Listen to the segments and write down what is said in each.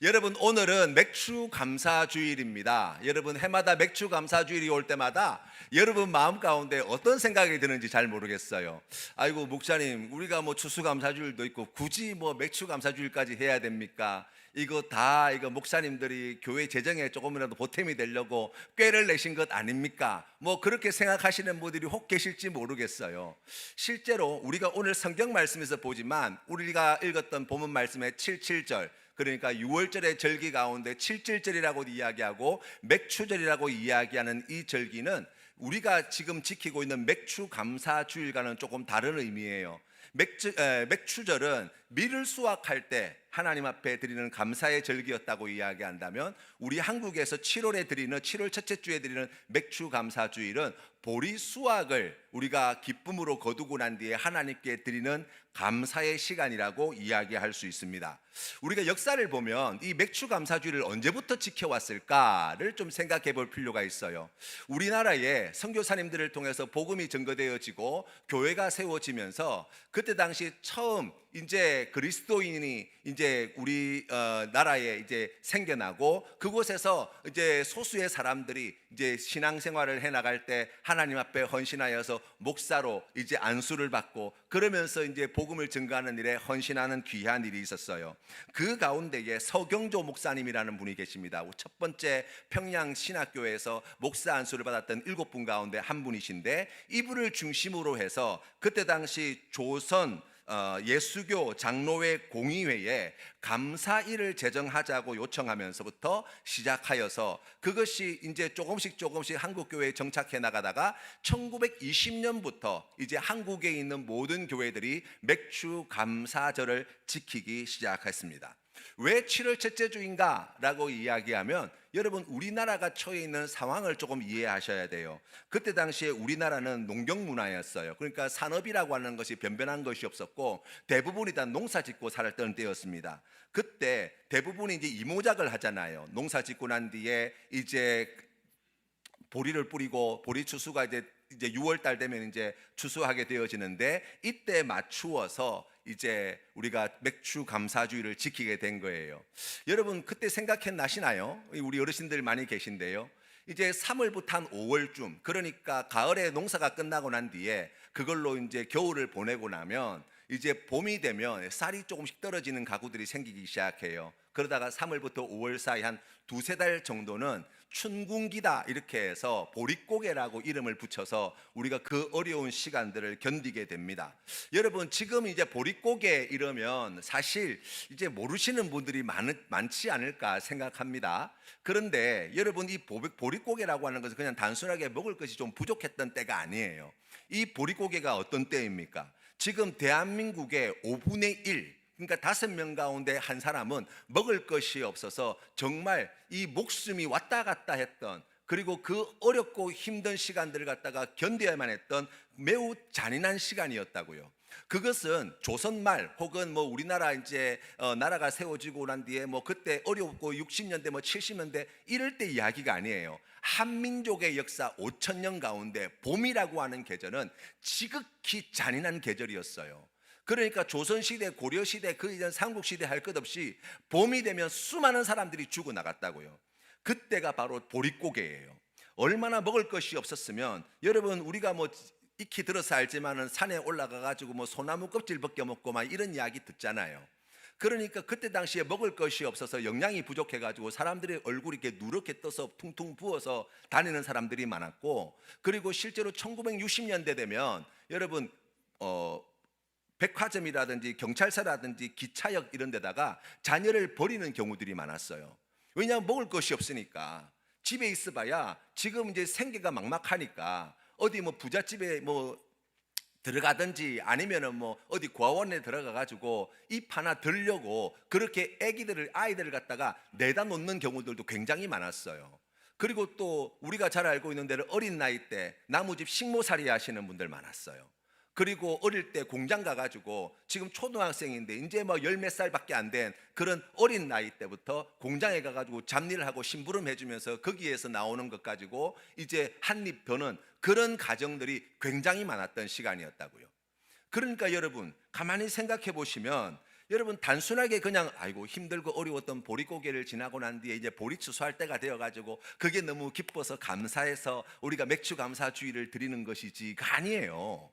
여러분, 오늘은 맥주 감사 주일입니다. 여러분, 해마다 맥주 감사 주일이 올 때마다 여러분 마음 가운데 어떤 생각이 드는지 잘 모르겠어요. 아이고, 목사님, 우리가 뭐 추수 감사 주일도 있고 굳이 뭐 맥주 감사 주일까지 해야 됩니까? 이거 목사님들이 교회 재정에 조금이라도 보탬이 되려고 꾀를 내신 것 아닙니까? 뭐 그렇게 생각하시는 분들이 혹 계실지 모르겠어요. 실제로 우리가 오늘 성경 말씀에서 보지만 우리가 읽었던 본문 말씀의 77절, 그러니까 6월절의 절기 가운데 7.7절이라고 이야기하고 맥추절이라고 이야기하는 이 절기는 우리가 지금 지키고 있는 맥추 감사 주일과는 조금 다른 의미예요. 맥추절은 밀을 수확할 때 하나님 앞에 드리는 감사의 절기였다고 이야기한다면, 우리 한국에서 7월에 드리는 7월 첫째 주에 드리는 맥추 감사 주일은 보리 수확을 우리가 기쁨으로 거두고 난 뒤에 하나님께 드리는 감사의 시간이라고 이야기할 수 있습니다. 우리가 역사를 보면 이 맥추 감사 주일을 언제부터 지켜왔을까를 좀 생각해 볼 필요가 있어요. 우리나라에 선교사님들을 통해서 복음이 전거되어지고 교회가 세워지면서 그때 당시 처음 이제 그리스도인이 이제 우리 나라에 이제 생겨나고, 그곳에서 이제 소수의 사람들이 이제 신앙생활을 해 나갈 때 하나님 앞에 헌신하여서 목사로 이제 안수를 받고, 그러면서 이제 복음을 증거하는 일에 헌신하는 귀한 일이 있었어요. 그 가운데에 서경조 목사님이라는 분이 계십니다. 첫 번째 평양 신학교에서 목사 안수를 받았던 7분 가운데 한 분이신데, 이분을 중심으로 해서 그때 당시 조선 예수교 장로회 공의회에 감사일을 제정하자고 요청하면서부터 시작하여서 그것이 이제 조금씩 한국교회에 정착해 나가다가 1920년부터 이제 한국에 있는 모든 교회들이 맥추 감사절을 지키기 시작했습니다. 왜 7월 첫째 주인가 라고 이야기하면, 여러분, 우리나라가 처해 있는 상황을 조금 이해하셔야 돼요. 그때 당시에 우리나라는 농경 문화였어요. 그러니까 산업이라고 하는 것이 변변한 것이 없었고 대부분이 다 농사 짓고 살았던 때였습니다. 그때 대부분이 이제 이모작을 하잖아요. 농사 짓고 난 뒤에 이제 보리를 뿌리고, 보리 추수가 이제 6월 달 되면 이제 추수하게 되어지는데, 이때 맞추어서 이제 우리가 맥추 감사주의를 지키게 된 거예요. 여러분, 그때 생각해 나시나요? 우리 어르신들 많이 계신데요. 이제 3월부터 한 5월쯤, 그러니까 가을에 농사가 끝나고 난 뒤에 그걸로 이제 겨울을 보내고 나면 이제 봄이 되면 쌀이 조금씩 떨어지는 가구들이 생기기 시작해요. 그러다가 3월부터 5월 사이 한 두세 달 정도는 춘궁기다 이렇게 해서 보릿고개라고 이름을 붙여서 우리가 그 어려운 시간들을 견디게 됩니다. 여러분, 지금 이제 보릿고개 이러면 사실 이제 모르시는 분들이 많지 않을까 생각합니다. 그런데 여러분, 이 보릿고개라고 하는 것은 그냥 단순하게 먹을 것이 좀 부족했던 때가 아니에요. 이 보릿고개가 어떤 때입니까? 지금 대한민국의 5분의 1, 그러니까 5명 가운데 한 사람은 먹을 것이 없어서 정말 이 목숨이 왔다 갔다 했던, 그리고 그 어렵고 힘든 시간들을 갖다가 견뎌야만 했던 매우 잔인한 시간이었다고요. 그것은 조선 말 혹은 뭐 우리나라 이제 나라가 세워지고 난 뒤에 뭐 그때 어렵고 60년대 뭐 70년대 이럴 때 이야기가 아니에요. 한민족의 역사 5,000년 가운데 봄이라고 하는 계절은 지극히 잔인한 계절이었어요. 그러니까 조선시대, 고려시대, 그 이전 삼국시대 할 것 없이 봄이 되면 수많은 사람들이 죽어나갔다고요. 그때가 바로 보릿고개예요. 얼마나 먹을 것이 없었으면, 여러분, 우리가 뭐 익히 들어서 알지만은 산에 올라가 가지고 뭐 소나무 껍질 벗겨 먹고 막 이런 이야기 듣잖아요. 그러니까 그때 당시에 먹을 것이 없어서 영양이 부족해 가지고 사람들의 얼굴이 이렇게 누렇게 떠서 퉁퉁 부어서 다니는 사람들이 많았고, 그리고 실제로 1960년대 되면 여러분 백화점이라든지 경찰서라든지 기차역 이런 데다가 자녀를 버리는 경우들이 많았어요. 왜냐하면 먹을 것이 없으니까. 집에 있어봐야 지금 이제 생계가 막막하니까 어디 뭐 부잣집에 뭐 들어가든지 아니면은 뭐 어디 고아원에 들어가 가지고 입 하나 들려고 그렇게 아이들을 갖다가 내다 놓는 경우들도 굉장히 많았어요. 그리고 또 우리가 잘 알고 있는 대로 어린 나이 때 나무집 식모살이 하시는 분들 많았어요. 그리고 어릴 때 공장 가가지고, 지금 초등학생인데 이제 뭐 열 몇 살밖에 안 된 그런 어린 나이 때부터 공장에 가가지고 잡일을 하고 심부름 해주면서 거기에서 나오는 것 가지고 이제 한입 버는 그런 가정들이 굉장히 많았던 시간이었다고요. 그러니까 여러분, 가만히 생각해 보시면, 여러분 단순하게 그냥 아이고 힘들고 어려웠던 보릿고개를 지나고 난 뒤에 이제 보리 추수할 때가 되어가지고 그게 너무 기뻐서 감사해서 우리가 맥주 감사주의를 드리는 것이지가 아니에요.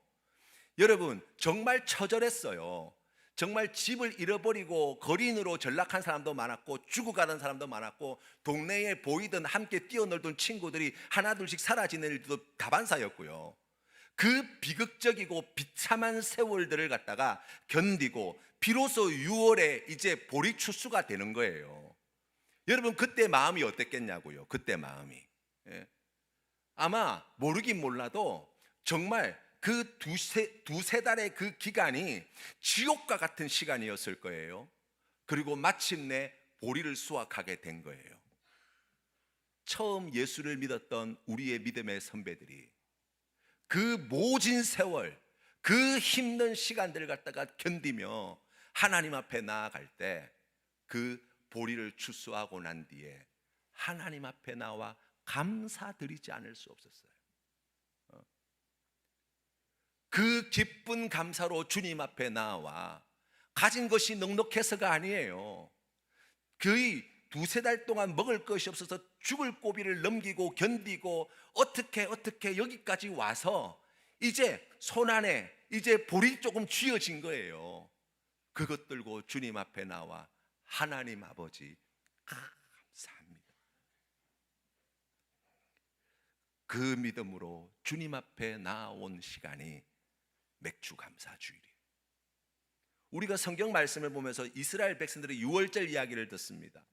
여러분 정말 처절했어요. 정말 집을 잃어버리고 거린으로 전락한 사람도 많았고 죽어가는 사람도 많았고 동네에 보이던 함께 뛰어놀던 친구들이 하나둘씩 사라지는 일도 다반사였고요. 그 비극적이고 비참한 세월들을 갖다가 견디고 비로소 6월에 이제 보리 추수가 되는 거예요. 여러분 그때 마음이 어땠겠냐고요. 그때 마음이. 예. 아마 모르긴 몰라도 정말 그 두세 달의 그 기간이 지옥과 같은 시간이었을 거예요. 그리고 마침내 보리를 수확하게 된 거예요. 처음 예수를 믿었던 우리의 믿음의 선배들이 그 모진 세월, 그 힘든 시간들을 갖다가 견디며 하나님 앞에 나아갈 때 그 보리를 추수하고 난 뒤에 하나님 앞에 나와 감사드리지 않을 수 없었어요. 그 기쁜 감사로 주님 앞에 나와 가진 것이 넉넉해서가 아니에요. 거의 두세 달 동안 먹을 것이 없어서 죽을 고비를 넘기고 견디고 어떻게 여기까지 와서 이제 손안에 이제 볼이 조금 쥐어진 거예요. 그것 들고 주님 앞에 나와 하나님 아버지 감사합니다. 그 믿음으로 주님 앞에 나온 시간이 맥주 감사주일이에요. 우리가 성경 말씀을 보면서 이스라엘 백성들의 유월절 이야기를 듣습니다.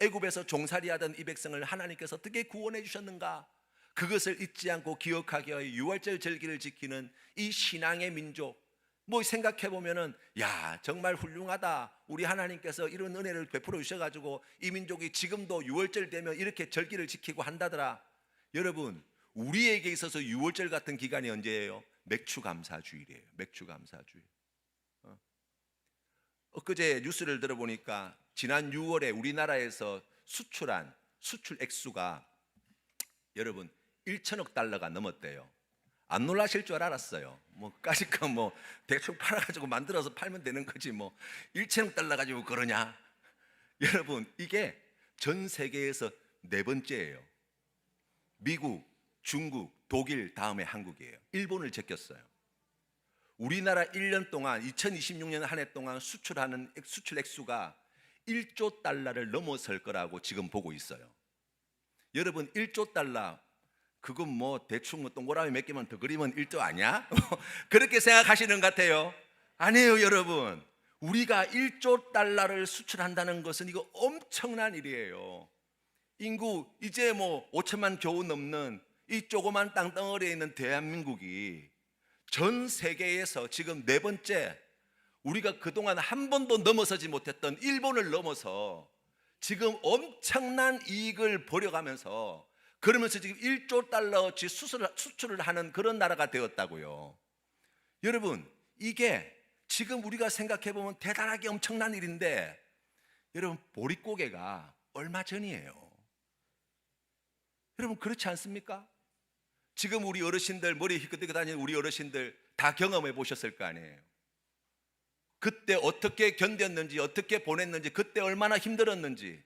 애굽에서 종살이하던 이 백성을 하나님께서 어떻게 구원해 주셨는가, 그것을 잊지 않고 기억하게 하여 유월절 절기를 지키는 이 신앙의 민족, 뭐 생각해 보면은 야 정말 훌륭하다. 우리 하나님께서 이런 은혜를 베풀어 주셔가지고 이 민족이 지금도 유월절 되면 이렇게 절기를 지키고 한다더라. 여러분 우리에게 있어서 유월절 같은 기간이 언제예요? 맥주 감사주일이에요. 맥주 감사주일. 엊그제 뉴스를 들어보니까 지난 6월에 우리나라에서 수출한 수출 액수가 여러분 1천억 달러가 넘었대요. 안 놀라실 줄 알았어요. 까짓거 대충 팔아가지고 만들어서 팔면 되는 거지 1천억 달러 가지고 그러냐. 여러분 이게 전 세계에서 네 번째예요. 미국, 중국, 독일 다음에 한국이에요. 일본을 제꼈어요. 우리나라 1년 동안 2026년 한 해 동안 수출하는 수출 액수가 1조 달러를 넘어설 거라고 지금 보고 있어요. 여러분 1조 달러 그건 대충 동그라미 몇 개만 더 그리면 1조 아니야? 그렇게 생각하시는 것 같아요. 아니에요 여러분. 우리가 1조 달러를 수출한다는 것은 이거 엄청난 일이에요. 인구 이제 5천만 겨우 넘는 이 조그만 땅덩어리에 있는 대한민국이 전 세계에서 지금 네 번째, 우리가 그동안 한 번도 넘어서지 못했던 일본을 넘어서 지금 엄청난 이익을 벌여가면서 그러면서 지금 1조 달러어치 수출을 하는 그런 나라가 되었다고요. 여러분 이게 지금 우리가 생각해보면 대단하게 엄청난 일인데 여러분 보릿고개가 얼마 전이에요. 여러분 그렇지 않습니까? 지금 우리 어르신들 머리 휘끗휘끗 다니는 우리 어르신들 다 경험해 보셨을 거 아니에요. 그때 어떻게 견뎠는지 어떻게 보냈는지 그때 얼마나 힘들었는지.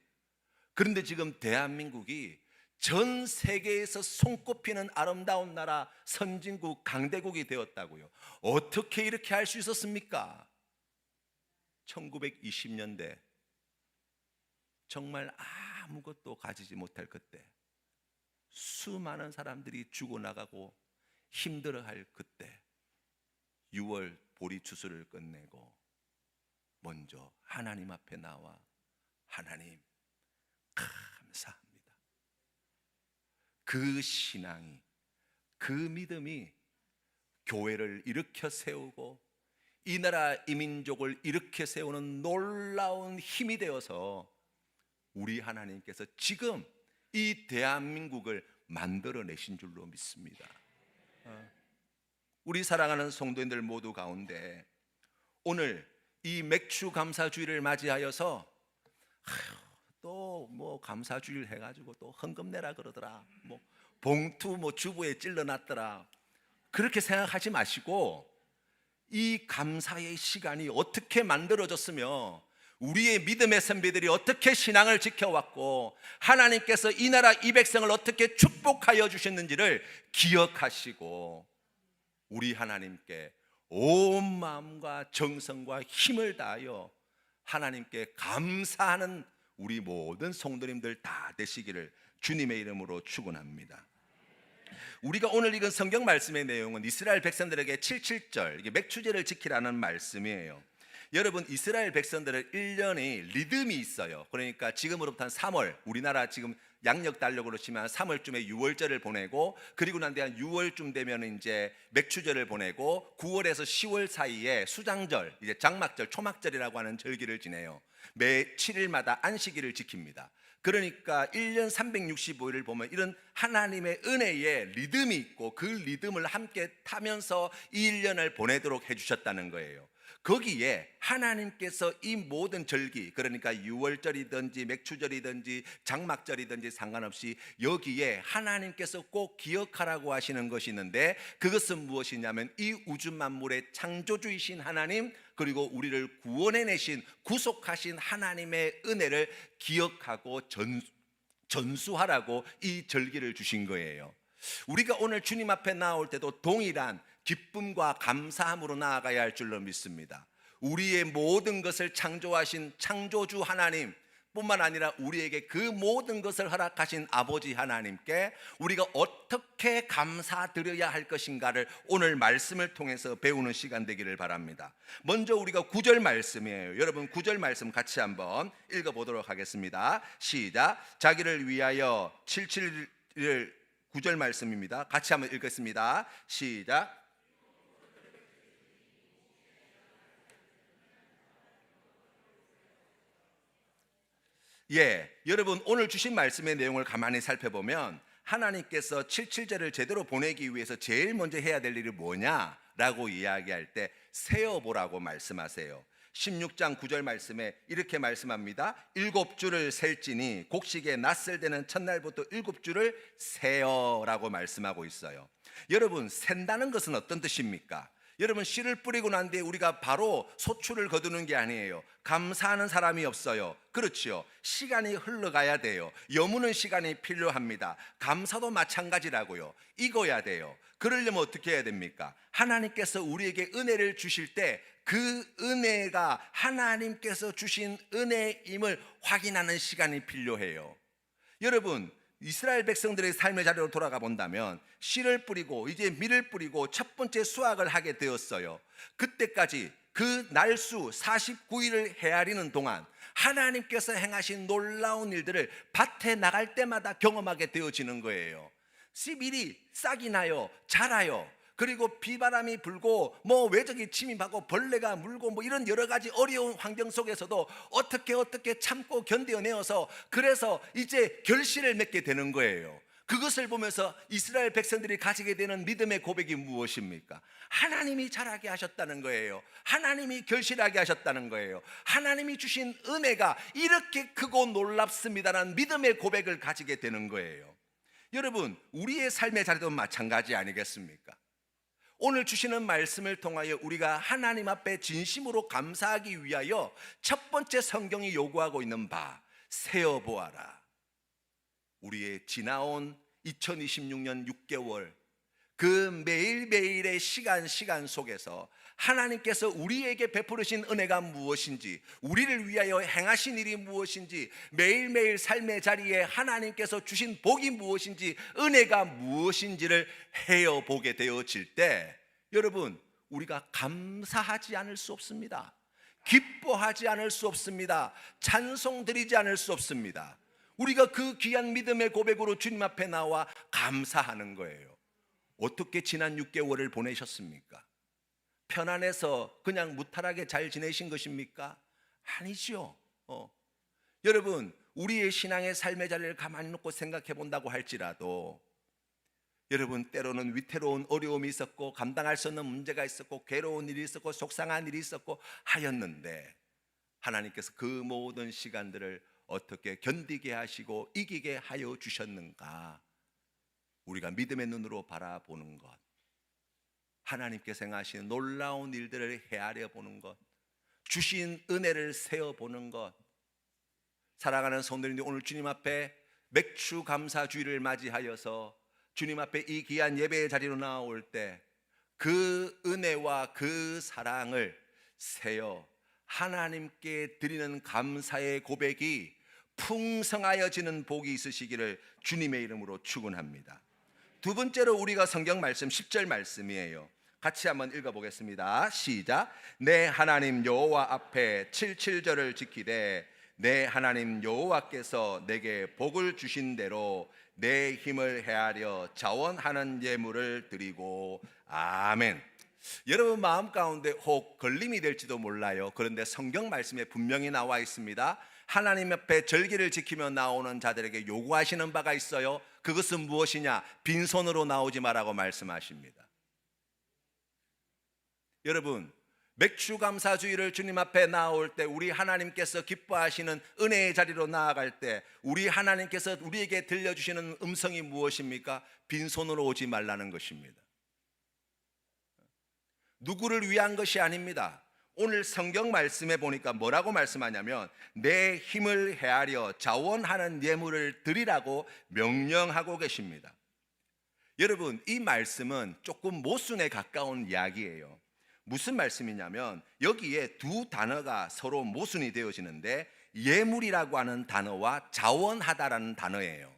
그런데 지금 대한민국이 전 세계에서 손꼽히는 아름다운 나라 선진국 강대국이 되었다고요. 어떻게 이렇게 할 수 있었습니까? 1920년대 정말 아무것도 가지지 못할 그때 수많은 사람들이 죽어나가고 힘들어할 그때 6월 보리 추수를 끝내고 먼저 하나님 앞에 나와 하나님 감사합니다. 그 신앙이, 그 믿음이 교회를 일으켜 세우고 이 나라 이 민족을 일으켜 세우는 놀라운 힘이 되어서 우리 하나님께서 지금 이 대한민국을 만들어내신 줄로 믿습니다. 우리 사랑하는 성도님들 모두 가운데 오늘 이 맥주 감사주일을 맞이하여서 또 감사주일 해가지고 또 헌금 내라 그러더라, 봉투 주부에 찔러놨더라, 그렇게 생각하지 마시고 이 감사의 시간이 어떻게 만들어졌으며 우리의 믿음의 선배들이 어떻게 신앙을 지켜왔고 하나님께서 이 나라 이 백성을 어떻게 축복하여 주셨는지를 기억하시고 우리 하나님께 온 마음과 정성과 힘을 다하여 하나님께 감사하는 우리 모든 성도님들 다 되시기를 주님의 이름으로 축원합니다. 우리가 오늘 읽은 성경 말씀의 내용은 이스라엘 백성들에게 77절 이게 맥추제를 지키라는 말씀이에요. 여러분, 이스라엘 백성들은 1년이 리듬이 있어요. 그러니까 지금으로부터 한 3월, 우리나라 지금 양력 달력으로 치면 3월쯤에 6월절을 보내고, 그리고 난 뒤에 한 6월쯤 되면 이제 맥추절을 보내고, 9월에서 10월 사이에 수장절, 이제 장막절, 초막절이라고 하는 절기를 지내요. 매 7일마다 안식일을 지킵니다. 그러니까 1년 365일을 보면 이런 하나님의 은혜에 리듬이 있고 그 리듬을 함께 타면서 이 1년을 보내도록 해주셨다는 거예요. 거기에 하나님께서 이 모든 절기, 그러니까 6월절이든지 맥추절이든지 장막절이든지 상관없이 여기에 하나님께서 꼭 기억하라고 하시는 것이 있는데, 그것은 무엇이냐면 이 우주 만물의 창조주이신 하나님, 그리고 우리를 구원해내신 구속하신 하나님의 은혜를 기억하고 전수하라고 이 절기를 주신 거예요. 우리가 오늘 주님 앞에 나올 때도 동일한 기쁨과 감사함으로 나아가야 할 줄로 믿습니다. 우리의 모든 것을 창조하신 창조주 하나님 뿐만 아니라 우리에게 그 모든 것을 허락하신 아버지 하나님께 우리가 어떻게 감사드려야 할 것인가를 오늘 말씀을 통해서 배우는 시간 되기를 바랍니다. 먼저 우리가 9절 말씀이에요. 여러분 9절 말씀 같이 한번 읽어보도록 하겠습니다. 시작. 자기를 위하여 77일 9절 말씀입니다. 같이 한번 읽겠습니다. 시작. 여러분 오늘 주신 말씀의 내용을 가만히 살펴보면 하나님께서 77제를 제대로 보내기 위해서 제일 먼저 해야 될 일이 뭐냐라고 이야기할 때 세어보라고 말씀하세요. 16장 9절 말씀에 이렇게 말씀합니다. 7주를 셀지니 곡식에 낯을 대는 첫날부터 7주를 세어라고 말씀하고 있어요. 여러분, 센다는 것은 어떤 뜻입니까? 여러분, 씨를 뿌리고 난 뒤에 우리가 바로 소출을 거두는 게 아니에요. 감사하는 사람이 없어요. 그렇죠. 시간이 흘러가야 돼요. 여무는 시간이 필요합니다. 감사도 마찬가지라고요. 익어야 돼요. 그러려면 어떻게 해야 됩니까? 하나님께서 우리에게 은혜를 주실 때 그 은혜가 하나님께서 주신 은혜임을 확인하는 시간이 필요해요. 여러분, 이스라엘 백성들의 삶의 자리로 돌아가 본다면 씨를 뿌리고 이제 밀을 뿌리고 첫 번째 수확을 하게 되었어요. 그때까지 그 날수 49일을 헤아리는 동안 하나님께서 행하신 놀라운 일들을 밭에 나갈 때마다 경험하게 되어지는 거예요. 씨밀이 싹이 나요, 자라요. 그리고 비바람이 불고 외적이 침입하고 벌레가 물고 이런 여러 가지 어려운 환경 속에서도 어떻게 참고 견뎌내어서 그래서 이제 결실을 맺게 되는 거예요. 그것을 보면서 이스라엘 백성들이 가지게 되는 믿음의 고백이 무엇입니까? 하나님이 자라게 하셨다는 거예요. 하나님이 결실하게 하셨다는 거예요. 하나님이 주신 은혜가 이렇게 크고 놀랍습니다라는 믿음의 고백을 가지게 되는 거예요. 여러분, 우리의 삶의 자리도 마찬가지 아니겠습니까? 오늘 주시는 말씀을 통하여 우리가 하나님 앞에 진심으로 감사하기 위하여 첫 번째 성경이 요구하고 있는 바, 세어보아라. 우리의 지나온 2026년 6개월 그 매일매일의 시간 속에서 하나님께서 우리에게 베푸르신 은혜가 무엇인지, 우리를 위하여 행하신 일이 무엇인지, 매일매일 삶의 자리에 하나님께서 주신 복이 무엇인지, 은혜가 무엇인지를 헤어보게 되어질 때 여러분, 우리가 감사하지 않을 수 없습니다. 기뻐하지 않을 수 없습니다. 찬송 드리지 않을 수 없습니다. 우리가 그 귀한 믿음의 고백으로 주님 앞에 나와 감사하는 거예요. 어떻게 지난 6개월을 보내셨습니까? 편안해서 그냥 무탈하게 잘 지내신 것입니까? 아니죠. 여러분, 우리의 신앙의 삶의 자리를 가만히 놓고 생각해 본다고 할지라도 여러분, 때로는 위태로운 어려움이 있었고 감당할 수 없는 문제가 있었고 괴로운 일이 있었고 속상한 일이 있었고 하였는데 하나님께서 그 모든 시간들을 어떻게 견디게 하시고 이기게 하여 주셨는가? 우리가 믿음의 눈으로 바라보는 것, 하나님께서 행하신 놀라운 일들을 헤아려 보는 것, 주신 은혜를 세어보는 것. 사랑하는 성도님들, 오늘 주님 앞에 맥주 감사주의를 맞이하여서 주님 앞에 이 귀한 예배의 자리로 나올 때 그 은혜와 그 사랑을 세어 하나님께 드리는 감사의 고백이 풍성하여지는 복이 있으시기를 주님의 이름으로 축원합니다. 두 번째로 우리가 성경 말씀 10절 말씀이에요. 같이 한번 읽어보겠습니다. 시작. 내 하나님 여호와 앞에 77절을 지키되 내 하나님 여호와께서 내게 복을 주신 대로 내 힘을 헤아려 자원하는 예물을 드리고. 아멘. 여러분 마음 가운데 혹 걸림이 될지도 몰라요. 그런데 성경 말씀에 분명히 나와 있습니다. 하나님 앞에 절기를 지키며 나오는 자들에게 요구하시는 바가 있어요. 그것은 무엇이냐? 빈손으로 나오지 말라고 말씀하십니다. 여러분, 맥주 감사주의를 주님 앞에 나올 때 우리 하나님께서 기뻐하시는 은혜의 자리로 나아갈 때 우리 하나님께서 우리에게 들려주시는 음성이 무엇입니까? 빈손으로 오지 말라는 것입니다. 누구를 위한 것이 아닙니다. 오늘 성경 말씀에 보니까 뭐라고 말씀하냐면 내 힘을 헤아려 자원하는 예물을 드리라고 명령하고 계십니다. 여러분, 이 말씀은 조금 모순에 가까운 이야기예요. 무슨 말씀이냐면 여기에 두 단어가 서로 모순이 되어지는데 예물이라고 하는 단어와 자원하다라는 단어예요.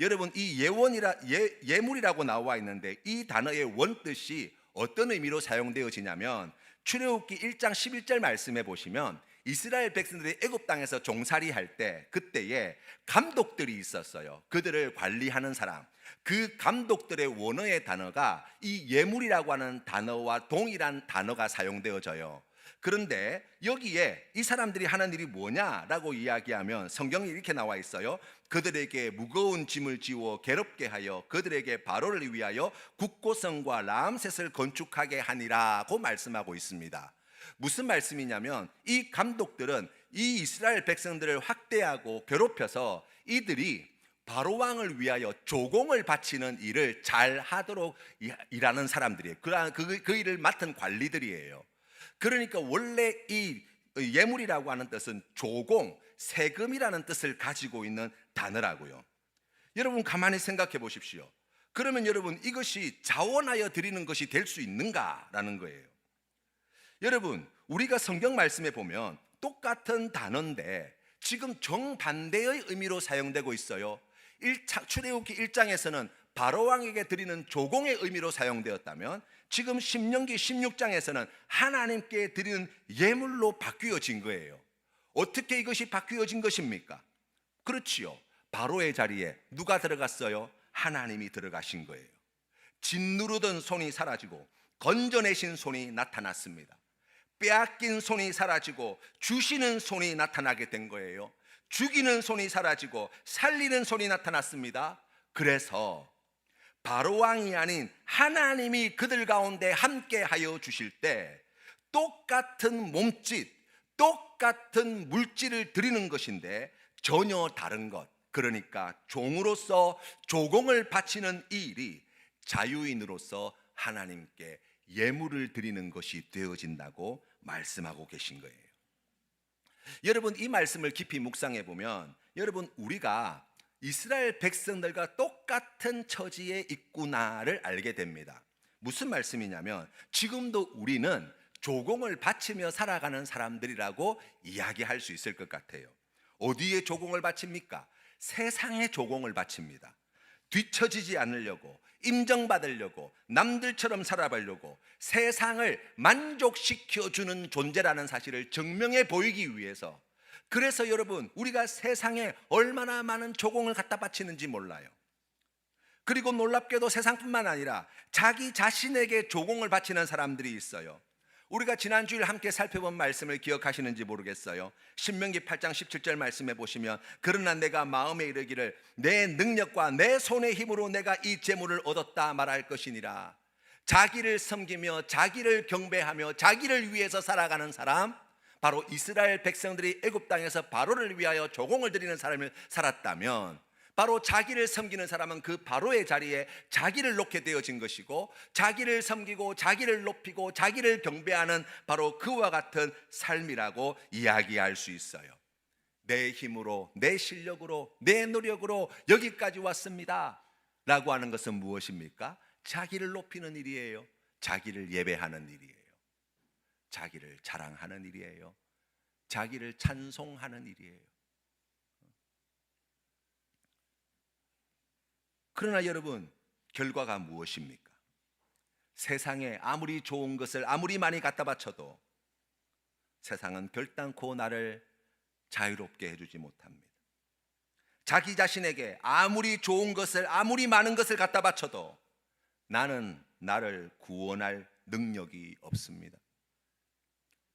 여러분, 이 예물이라고 나와 있는데 이 단어의 원뜻이 어떤 의미로 사용되어지냐면 출애굽기 1장 11절 말씀에 보시면 이스라엘 백성들이 애굽 땅에서 종살이 할 때 그때에 감독들이 있었어요. 그들을 관리하는 사람. 그 감독들의 원어의 단어가 이 예물이라고 하는 단어와 동일한 단어가 사용되어져요. 그런데 여기에 이 사람들이 하는 일이 뭐냐라고 이야기하면 성경에 이렇게 나와 있어요. 그들에게 무거운 짐을 지워 괴롭게 하여 그들에게 바로를 위하여 국고성과 라암셋을 건축하게 하니라고 말씀하고 있습니다. 무슨 말씀이냐면 이 감독들은 이 이스라엘 백성들을 학대하고 괴롭혀서 이들이 바로왕을 위하여 조공을 바치는 일을 잘 하도록 일하는 사람들이에요. 그 일을 맡은 관리들이에요. 그러니까 원래 이 예물이라고 하는 뜻은 조공, 세금이라는 뜻을 가지고 있는 단어라고요. 여러분 가만히 생각해 보십시오. 그러면 여러분 이것이 자원하여 드리는 것이 될 수 있는가라는 거예요. 여러분 우리가 성경 말씀에 보면 똑같은 단어인데 지금 정반대의 의미로 사용되고 있어요. 출애굽기 1장에서는 바로왕에게 드리는 조공의 의미로 사용되었다면 지금 신명기 16장에서는 하나님께 드리는 예물로 바뀌어진 거예요. 어떻게 이것이 바뀌어진 것입니까? 그렇지요. 바로의 자리에 누가 들어갔어요? 하나님이 들어가신 거예요. 짓누르던 손이 사라지고 건져내신 손이 나타났습니다. 빼앗긴 손이 사라지고 주시는 손이 나타나게 된 거예요. 죽이는 손이 사라지고 살리는 손이 나타났습니다. 그래서 바로왕이 아닌 하나님이 그들 가운데 함께 하여 주실 때 똑같은 몸짓, 똑같은 물질을 드리는 것인데 전혀 다른 것, 그러니까 종으로서 조공을 바치는 이 일이 자유인으로서 하나님께 예물을 드리는 것이 되어진다고 말씀하고 계신 거예요. 여러분 이 말씀을 깊이 묵상해 보면 여러분 우리가 이스라엘 백성들과 똑같은 처지에 있구나를 알게 됩니다. 무슨 말씀이냐면 지금도 우리는 조공을 바치며 살아가는 사람들이라고 이야기할 수 있을 것 같아요. 어디에 조공을 바칩니까? 세상에 조공을 바칩니다. 뒤처지지 않으려고, 인정받으려고, 남들처럼 살아보려고 세상을 만족시켜주는 존재라는 사실을 증명해 보이기 위해서. 그래서 여러분 우리가 세상에 얼마나 많은 조공을 갖다 바치는지 몰라요. 그리고 놀랍게도 세상뿐만 아니라 자기 자신에게 조공을 바치는 사람들이 있어요. 우리가 지난 주일 함께 살펴본 말씀을 기억하시는지 모르겠어요. 신명기 8장 17절 말씀에 보시면 그러나 내가 마음에 이르기를 내 능력과 내 손의 힘으로 내가 이 재물을 얻었다 말할 것이니라. 자기를 섬기며 자기를 경배하며 자기를 위해서 살아가는 사람, 바로 이스라엘 백성들이 애굽 땅에서 바로를 위하여 조공을 드리는 삶을 살았다면 바로 자기를 섬기는 사람은 그 바로의 자리에 자기를 놓게 되어진 것이고, 자기를 섬기고 자기를 높이고 자기를 경배하는 바로 그와 같은 삶이라고 이야기할 수 있어요. 내 힘으로, 내 실력으로, 내 노력으로 여기까지 왔습니다 라고 하는 것은 무엇입니까? 자기를 높이는 일이에요. 자기를 예배하는 일이에요. 자기를 자랑하는 일이에요. 자기를 찬송하는 일이에요. 그러나 여러분, 결과가 무엇입니까? 세상에 아무리 좋은 것을 아무리 많이 갖다 바쳐도 세상은 결단코 나를 자유롭게 해주지 못합니다. 자기 자신에게 아무리 좋은 것을 아무리 많은 것을 갖다 바쳐도 나는 나를 구원할 능력이 없습니다.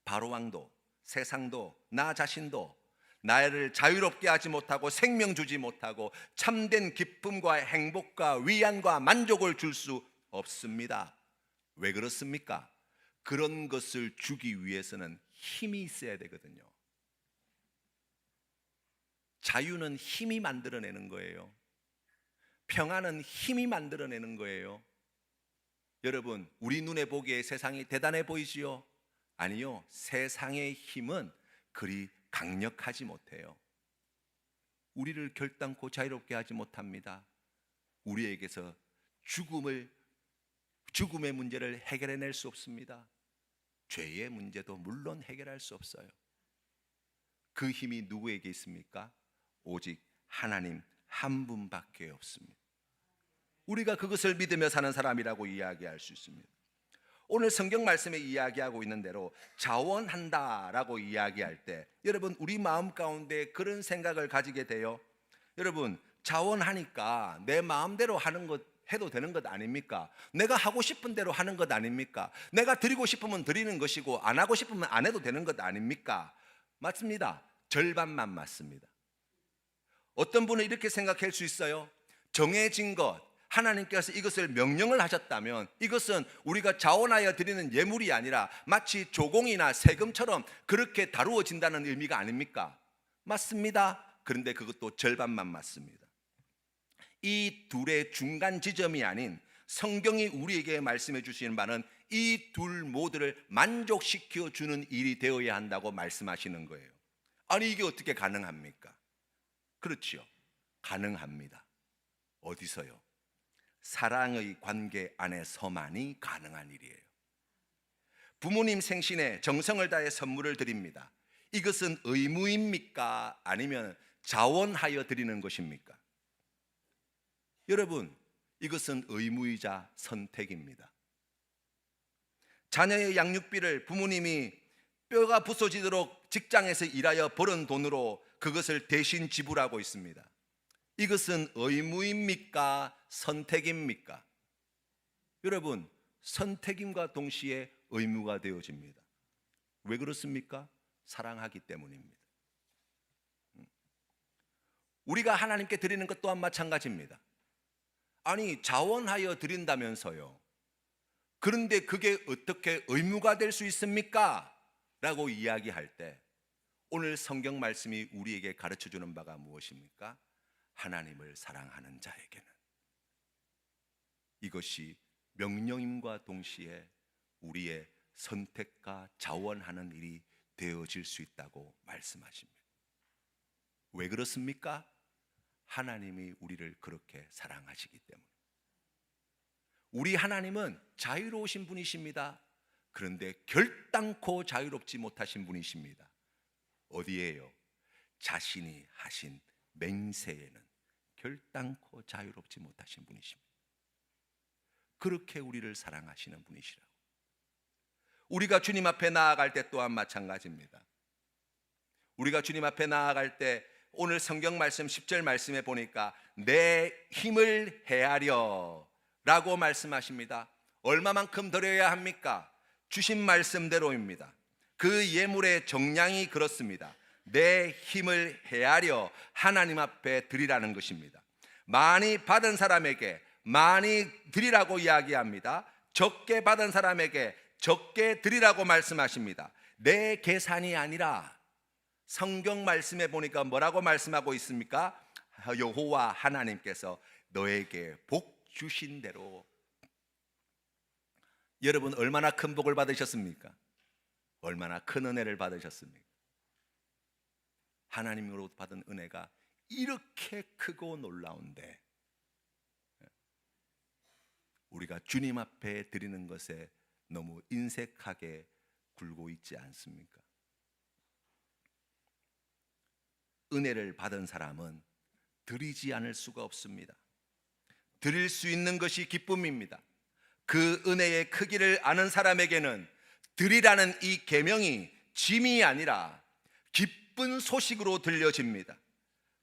바로왕도, 세상도, 나 자신도 나를 자유롭게 하지 못하고 생명 주지 못하고 참된 기쁨과 행복과 위안과 만족을 줄 수 없습니다. 왜 그렇습니까? 그런 것을 주기 위해서는 힘이 있어야 되거든요. 자유는 힘이 만들어내는 거예요. 평안은 힘이 만들어내는 거예요. 여러분, 우리 눈에 보기에 세상이 대단해 보이지요? 아니요, 세상의 힘은 그리 강력하지 못해요. 우리를 결단코 자유롭게 하지 못합니다. 우리에게서 죽음의 문제를 해결해낼 수 없습니다. 죄의 문제도 물론 해결할 수 없어요. 그 힘이 누구에게 있습니까? 오직 하나님 한 분밖에 없습니다. 우리가 그것을 믿으며 사는 사람이라고 이야기할 수 있습니다. 오늘 성경 말씀에 이야기하고 있는 대로 자원한다라고 이야기할 때 여러분, 우리 마음 가운데 그런 생각을 가지게 돼요. 여러분, 자원하니까 내 마음대로 하는 것 해도 되는 것 아닙니까? 내가 하고 싶은 대로 하는 것 아닙니까? 내가 드리고 싶으면 드리는 것이고 안 하고 싶으면 안 해도 되는 것 아닙니까? 맞습니다. 절반만 맞습니다. 어떤 분은 이렇게 생각할 수 있어요. 정해진 것, 하나님께서 이것을 명령을 하셨다면 이것은 우리가 자원하여 드리는 예물이 아니라 마치 조공이나 세금처럼 그렇게 다루어진다는 의미가 아닙니까? 맞습니다. 그런데 그것도 절반만 맞습니다. 이 둘의 중간 지점이 아닌 성경이 우리에게 말씀해 주시는 바는 이 둘 모두를 만족시켜 주는 일이 되어야 한다고 말씀하시는 거예요. 아니, 이게 어떻게 가능합니까? 그렇지요, 가능합니다. 어디서요? 사랑의 관계 안에서만이 가능한 일이에요. 부모님 생신에 정성을 다해 선물을 드립니다. 이것은 의무입니까? 아니면 자원하여 드리는 것입니까? 여러분, 이것은 의무이자 선택입니다. 자녀의 양육비를 부모님이 뼈가 부서지도록 직장에서 일하여 벌은 돈으로 그것을 대신 지불하고 있습니다. 이것은 의무입니까? 선택입니까? 여러분, 선택임과 동시에 의무가 되어집니다. 왜 그렇습니까? 사랑하기 때문입니다. 우리가 하나님께 드리는 것 또한 마찬가지입니다. 아니, 자원하여 드린다면서요. 그런데 그게 어떻게 의무가 될 수 있습니까? 라고 이야기할 때 오늘 성경 말씀이 우리에게 가르쳐 주는 바가 무엇입니까? 하나님을 사랑하는 자에게는 이것이 명령임과 동시에 우리의 선택과 자원하는 일이 되어질 수 있다고 말씀하십니다. 왜 그렇습니까? 하나님이 우리를 그렇게 사랑하시기 때문에. 우리 하나님은 자유로우신 분이십니다. 그런데 결단코 자유롭지 못하신 분이십니다. 어디에요? 자신이 하신 맹세에는 결단코 자유롭지 못하신 분이십니다. 그렇게 우리를 사랑하시는 분이시라고. 우리가 주님 앞에 나아갈 때 또한 마찬가지입니다. 우리가 주님 앞에 나아갈 때 오늘 성경 말씀 10절 말씀에 보니까 내 힘을 헤아려 라고 말씀하십니다. 얼마만큼 드려야 합니까? 주신 말씀대로입니다. 그 예물의 정량이 그렇습니다. 내 힘을 헤아려 하나님 앞에 드리라는 것입니다. 많이 받은 사람에게 많이 드리라고 이야기합니다. 적게 받은 사람에게 적게 드리라고 말씀하십니다. 내 계산이 아니라 성경 말씀에 보니까 뭐라고 말씀하고 있습니까? 여호와 하나님께서 너에게 복 주신 대로. 여러분 얼마나 큰 복을 받으셨습니까? 얼마나 큰 은혜를 받으셨습니까? 하나님으로부터 받은 은혜가 이렇게 크고 놀라운데 우리가 주님 앞에 드리는 것에 너무 인색하게 굴고 있지 않습니까? 은혜를 받은 사람은 드리지 않을 수가 없습니다. 드릴 수 있는 것이 기쁨입니다. 그 은혜의 크기를 아는 사람에게는 드리라는 이 계명이 짐이 아니라 기쁜 소식으로 들려집니다.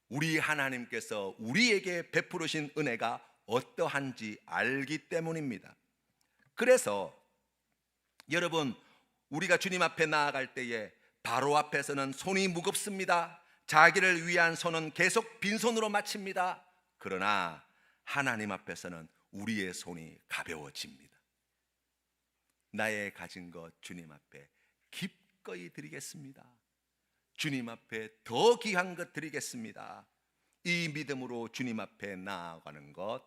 우리 하나님께서 우리에게 베푸르신 은혜가 어떠한지 알기 때문입니다. 그래서 여러분, 우리가 주님 앞에 나아갈 때에 바로 앞에서는 손이 무겁습니다. 자기를 위한 손은 계속 빈손으로 마칩니다. 그러나 하나님 앞에서는 우리의 손이 가벼워집니다. 나의 가진 것 주님 앞에 기꺼이 드리겠습니다. 주님 앞에 더 귀한 것 드리겠습니다. 이 믿음으로 주님 앞에 나아가는 것,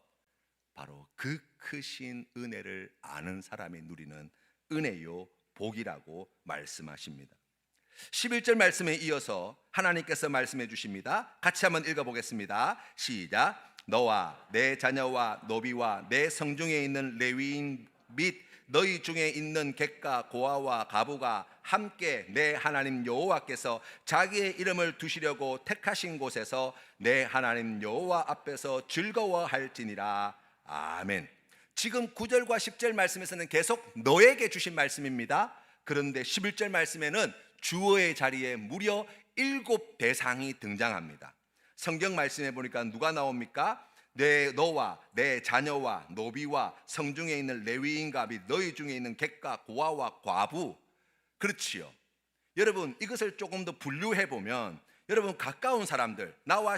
바로 그 크신 은혜를 아는 사람이 누리는 은혜요 복이라고 말씀하십니다. 11절 말씀에 이어서 하나님께서 말씀해 주십니다. 같이 한번 읽어보겠습니다. 시작. 너와 내 자녀와 노비와 내 성중에 있는 레위인 및 너희 중에 있는 객과 고아와 가부가 함께 내 하나님 여호와께서 자기의 이름을 두시려고 택하신 곳에서 내 하나님 여호와 앞에서 즐거워할지니라. 아멘. 지금 9절과 10절 말씀에서는 계속 너에게 주신 말씀입니다. 그런데 11절 말씀에는 주어의 자리에 무려 7대상이 등장합니다. 성경 말씀에 보니까 누가 나옵니까? 너와 내 자녀와 노비와 성중에 있는 레위인과 및 너희 중에 있는 객과 고아와 과부. 그렇지요. 여러분, 이것을 조금 더 분류해 보면 여러분, 가까운 사람들, 나와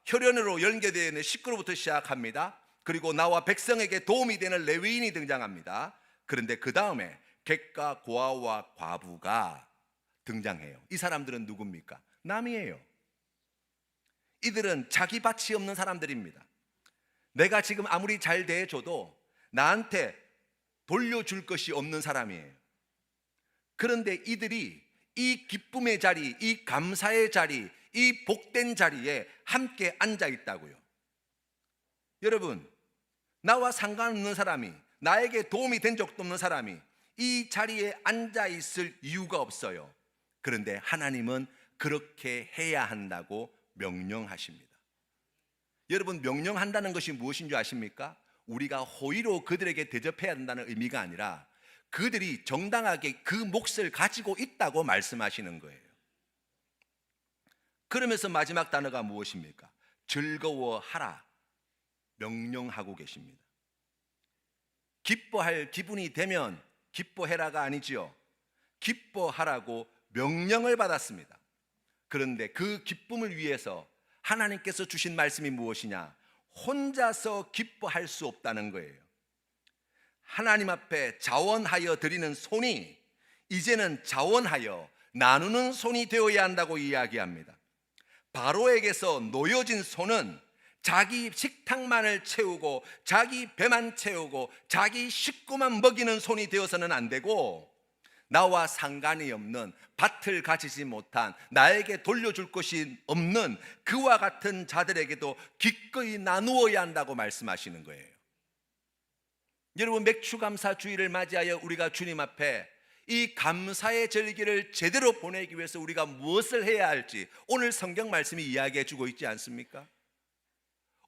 혈연으로 연계되어 있는 식구로부터 시작합니다. 그리고 나와 백성에게 도움이 되는 레위인이 등장합니다. 그런데 그 다음에 객과 고아와 과부가 등장해요. 이 사람들은 누굽니까? 남이에요. 이들은 자기 밭이 없는 사람들입니다. 내가 지금 아무리 잘 대해줘도 나한테 돌려줄 것이 없는 사람이에요. 그런데 이들이 이 기쁨의 자리, 이 감사의 자리, 이 복된 자리에 함께 앉아 있다고요. 여러분, 나와 상관없는 사람이, 나에게 도움이 된 적도 없는 사람이 이 자리에 앉아 있을 이유가 없어요. 그런데 하나님은 그렇게 해야 한다고 명령하십니다. 여러분, 명령한다는 것이 무엇인 줄 아십니까? 우리가 호의로 그들에게 대접해야 한다는 의미가 아니라 그들이 정당하게 그 몫을 가지고 있다고 말씀하시는 거예요. 그러면서 마지막 단어가 무엇입니까? 즐거워하라 명령하고 계십니다. 기뻐할 기분이 되면 기뻐해라가 아니지요. 기뻐하라고 명령을 받았습니다. 그런데 그 기쁨을 위해서 하나님께서 주신 말씀이 무엇이냐? 혼자서 기뻐할 수 없다는 거예요. 하나님 앞에 자원하여 드리는 손이 이제는 자원하여 나누는 손이 되어야 한다고 이야기합니다. 바로에게서 놓여진 손은 자기 식탁만을 채우고 자기 배만 채우고 자기 식구만 먹이는 손이 되어서는 안 되고, 나와 상관이 없는, 밭을 가지지 못한, 나에게 돌려줄 것이 없는 그와 같은 자들에게도 기꺼이 나누어야 한다고 말씀하시는 거예요. 여러분, 맥추감사주의를 맞이하여 우리가 주님 앞에 이 감사의 절기를 제대로 보내기 위해서 우리가 무엇을 해야 할지 오늘 성경 말씀이 이야기해 주고 있지 않습니까?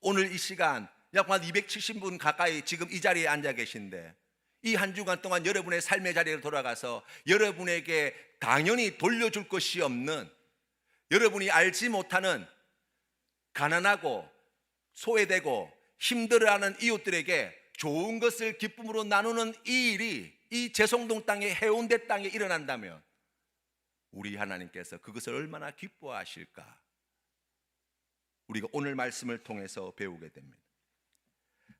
오늘 이 시간 약 한 270분 가까이 지금 이 자리에 앉아 계신데, 이 한 주간 동안 여러분의 삶의 자리로 돌아가서 여러분에게 당연히 돌려줄 것이 없는, 여러분이 알지 못하는 가난하고 소외되고 힘들어하는 이웃들에게 좋은 것을 기쁨으로 나누는 이 일이 이 제송동 땅에, 해운대 땅에 일어난다면 우리 하나님께서 그것을 얼마나 기뻐하실까? 우리가 오늘 말씀을 통해서 배우게 됩니다.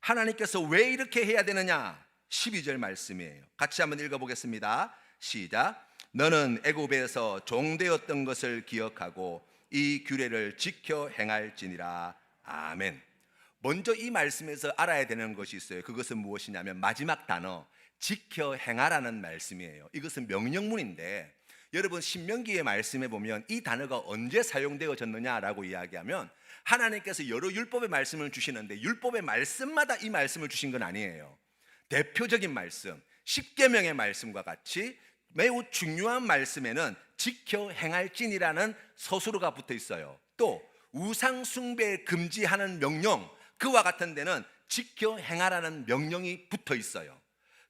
하나님께서 왜 이렇게 해야 되느냐? 12절 말씀이에요. 같이 한번 읽어보겠습니다. 시작. 너는 애굽에서 종되었던 것을 기억하고 이 규례를 지켜 행할지니라. 아멘. 먼저 이 말씀에서 알아야 되는 것이 있어요. 그것은 무엇이냐면 마지막 단어 지켜 행하라는 말씀이에요. 이것은 명령문인데 여러분 신명기의 말씀에 보면 이 단어가 언제 사용되어졌느냐라고 이야기하면 하나님께서 여러 율법의 말씀을 주시는데 율법의 말씀마다 이 말씀을 주신 건 아니에요. 대표적인 말씀, 십계명의 말씀과 같이 매우 중요한 말씀에는 지켜 행할지니라는 서술어가 붙어 있어요. 또 우상 숭배 금지하는 명령, 그와 같은 데는 지켜 행하라는 명령이 붙어 있어요.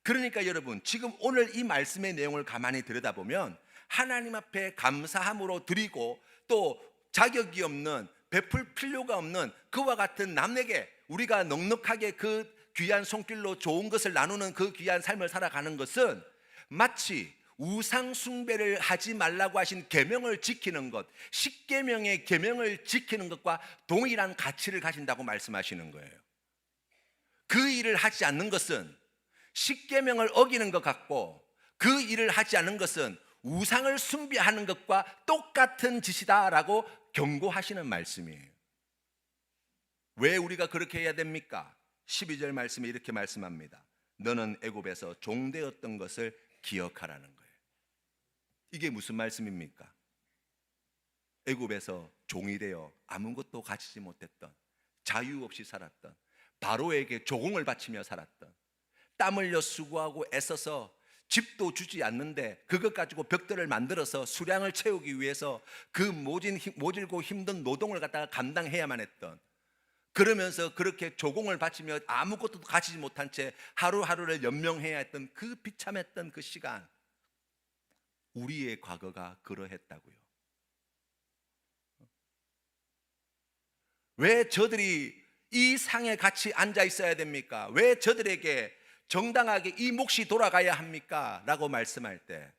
그러니까 여러분 지금 오늘 이 말씀의 내용을 가만히 들여다보면 하나님 앞에 감사함으로 드리고 또 자격이 없는 베풀 필요가 없는 그와 같은 남에게 우리가 넉넉하게 그 귀한 손길로 좋은 것을 나누는 그 귀한 삶을 살아가는 것은 마치 우상 숭배를 하지 말라고 하신 계명을 지키는 것, 십계명의 계명을 지키는 것과 동일한 가치를 가진다고 말씀하시는 거예요. 그 일을 하지 않는 것은 십계명을 어기는 것 같고 그 일을 하지 않는 것은 우상을 숭배하는 것과 똑같은 짓이다라고 경고하시는 말씀이에요. 왜 우리가 그렇게 해야 됩니까? 12절 말씀에 이렇게 말씀합니다. 너는 애굽에서 종되었던 것을 기억하라는 거예요. 이게 무슨 말씀입니까? 애굽에서 종이 되어 아무것도 가지지 못했던, 자유 없이 살았던, 바로에게 조공을 바치며 살았던, 땀 흘려 수고하고 애써서 집도 주지 않는데 그것 가지고 벽돌을 만들어서 수량을 채우기 위해서 그 모질고 힘든 노동을 갖다가 감당해야만 했던, 그러면서 그렇게 조공을 바치며 아무것도 가지지 못한 채 하루하루를 연명해야 했던 그 비참했던 그 시간, 우리의 과거가 그러했다고요. 왜 저들이 이 상에 같이 앉아 있어야 됩니까? 왜 저들에게 정당하게 이 몫이 돌아가야 합니까? 라고 말씀할 때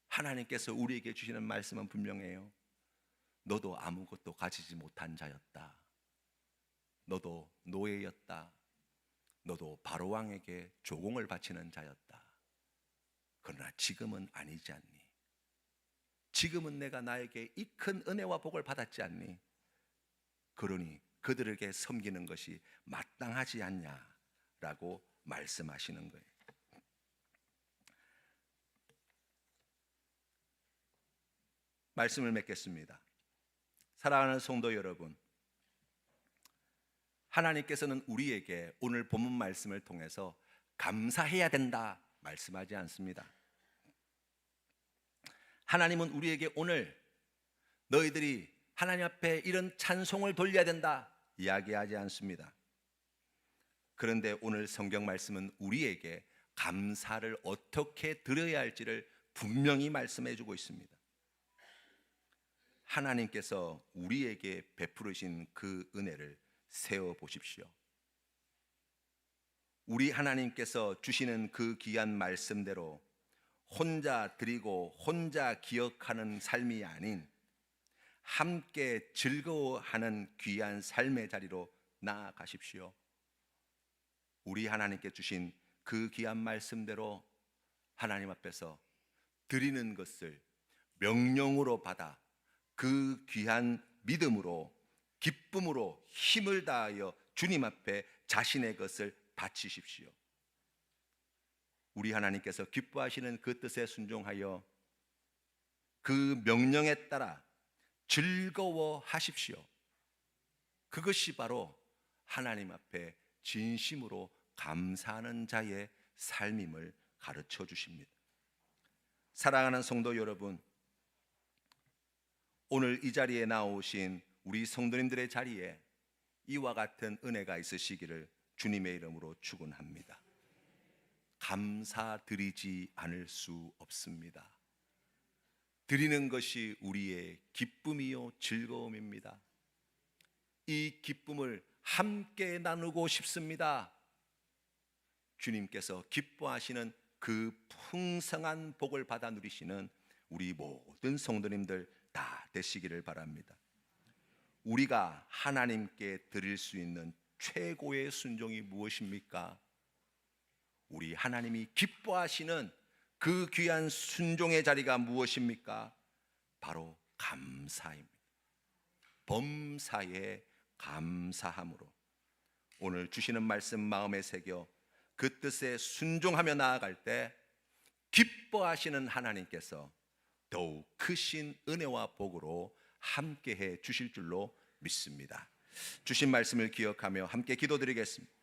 하나님께서 우리에게 주시는 말씀은 분명해요. 너도 아무것도 가지지 못한 자였다. 너도 노예였다. 너도 바로왕에게 조공을 바치는 자였다. 그러나 지금은 아니지 않니? 지금은 내가 나에게 이 큰 은혜와 복을 받았지 않니? 그러니 그들에게 섬기는 것이 마땅하지 않냐라고 말씀하시는 거예요. 말씀을 맺겠습니다. 사랑하는 성도 여러분, 하나님께서는 우리에게 오늘 본문 말씀을 통해서 감사해야 된다 말씀하지 않습니다. 하나님은 우리에게 오늘 너희들이 하나님 앞에 이런 찬송을 돌려야 된다 이야기하지 않습니다. 그런데 오늘 성경 말씀은 우리에게 감사를 어떻게 드려야 할지를 분명히 말씀해 주고 있습니다. 하나님께서 우리에게 베푸르신 그 은혜를 세워 보십시오. 우리 하나님께서 주시는 그 귀한 말씀대로 혼자 드리고 혼자 기억하는 삶이 아닌 함께 즐거워하는 귀한 삶의 자리로 나아가십시오. 우리 하나님께 주신 그 귀한 말씀대로 하나님 앞에서 드리는 것을 명령으로 받아 그 귀한 믿음으로 기쁨으로 힘을 다하여 주님 앞에 자신의 것을 바치십시오. 우리 하나님께서 기뻐하시는 그 뜻에 순종하여 그 명령에 따라 즐거워하십시오. 그것이 바로 하나님 앞에 진심으로 감사하는 자의 삶임을 가르쳐 주십니다. 사랑하는 성도 여러분, 오늘 이 자리에 나오신 우리 성도님들의 자리에 이와 같은 은혜가 있으시기를 주님의 이름으로 축원합니다. 감사드리지 않을 수 없습니다. 드리는 것이 우리의 기쁨이요 즐거움입니다. 이 기쁨을 함께 나누고 싶습니다. 주님께서 기뻐하시는 그 풍성한 복을 받아 누리시는 우리 모든 성도님들 다 되시기를 바랍니다. 우리가 하나님께 드릴 수 있는 최고의 순종이 무엇입니까? 우리 하나님이 기뻐하시는 그 귀한 순종의 자리가 무엇입니까? 바로 감사입니다. 범사에 감사함으로 오늘 주시는 말씀 마음에 새겨 그 뜻에 순종하며 나아갈 때 기뻐하시는 하나님께서 더욱 크신 은혜와 복으로 함께해 주실 줄로 믿습니다. 주신 말씀을 기억하며 함께 기도드리겠습니다.